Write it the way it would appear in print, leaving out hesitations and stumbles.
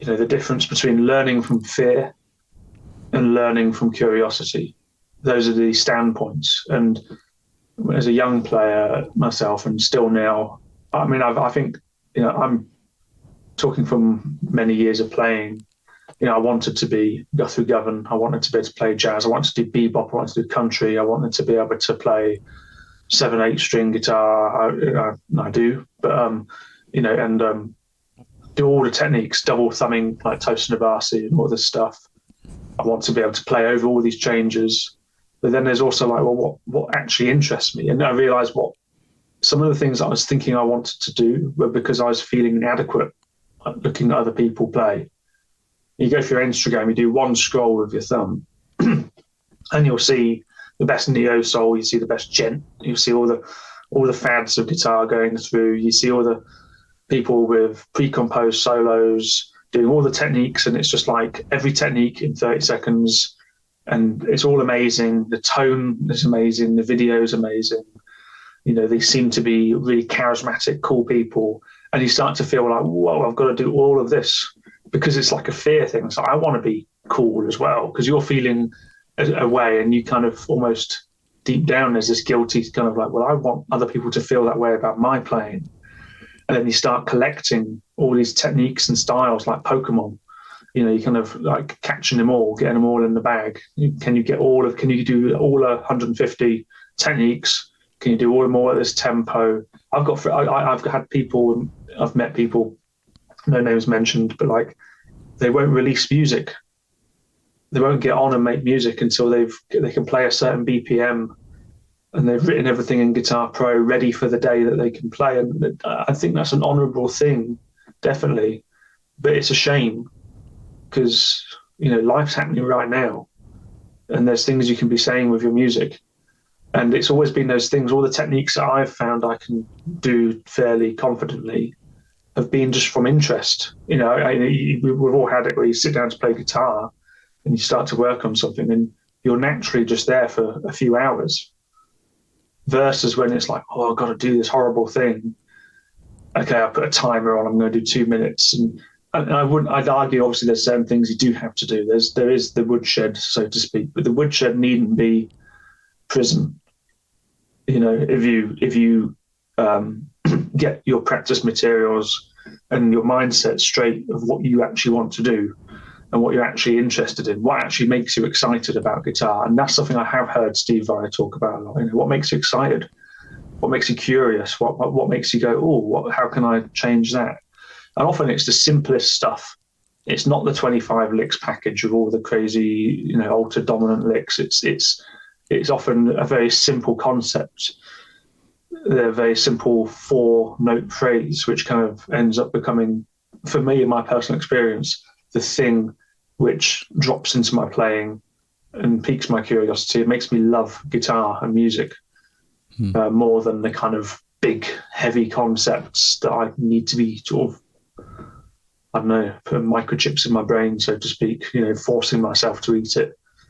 the difference between learning from fear and learning from curiosity. Those are the standpoints. And as a young player myself, and still now, I mean, I think, I'm talking from many years of playing. I wanted to go through Govan. I wanted to be able to play jazz. I wanted to do bebop. I wanted to do country. I wanted to be able to play 7/8 string guitar. I do, but do all the techniques, double thumbing like Tosin Abasi and all this stuff. I want to be able to play over all these changes. But then there's also like, well, what actually interests me? And I realized some of the things I was thinking I wanted to do were because I was feeling inadequate looking at other people play. You go through your Instagram, you do one scroll with your thumb, and you'll see the best neo soul, you see the best gent, you see all the fads of guitar going through, you see all the people with pre-composed solos doing all the techniques, and it's just like every technique in 30 seconds, and it's all amazing. The tone is amazing, the video is amazing. They seem to be really charismatic, cool people, and you start to feel like, whoa, I've got to do all of this, because it's like a fear thing. So I want to be cool as well, because you're feeling a way, and you kind of almost deep down there's this guilty kind of like, well, I want other people to feel that way about my playing. And then you start collecting all these techniques and styles like Pokemon. You kind of like catching them all, getting them all in the bag. Can you do all 150 techniques? Can you do all more at this tempo? I've had people, I've met people, no names mentioned, but like they won't release music. They won't get on and make music until they can play a certain BPM, and they've written everything in Guitar Pro ready for the day that they can play. And I think that's an honourable thing, definitely. But it's a shame because, life's happening right now, and there's things you can be saying with your music. And it's always been those things, all the techniques that I've found I can do fairly confidently have been just from interest. We've all had it where you sit down to play guitar and you start to work on something and you're naturally just there for a few hours, versus when it's like, oh, I've got to do this horrible thing. Okay, I put a timer on, I'm going to do 2 minutes. And I'd argue, obviously, there's certain things you do have to do. There is the woodshed, so to speak, but the woodshed needn't be prison. If you get your practice materials and your mindset straight of what you actually want to do and what you're actually interested in, what actually makes you excited about guitar. And that's something I have heard Steve Vai talk about a lot. What makes you excited? What makes you curious? What makes you go, oh, how can I change that? And often it's the simplest stuff. It's not the 25 licks package of all the crazy, altered dominant licks. It's often a very simple concept. They're a very simple 4-note phrase, which kind of ends up becoming, for me, in my personal experience, the thing which drops into my playing and piques my curiosity. It makes me love guitar and music more than the kind of big, heavy concepts that I need to be sort of, I don't know, putting microchips in my brain, so to speak, forcing myself to eat it.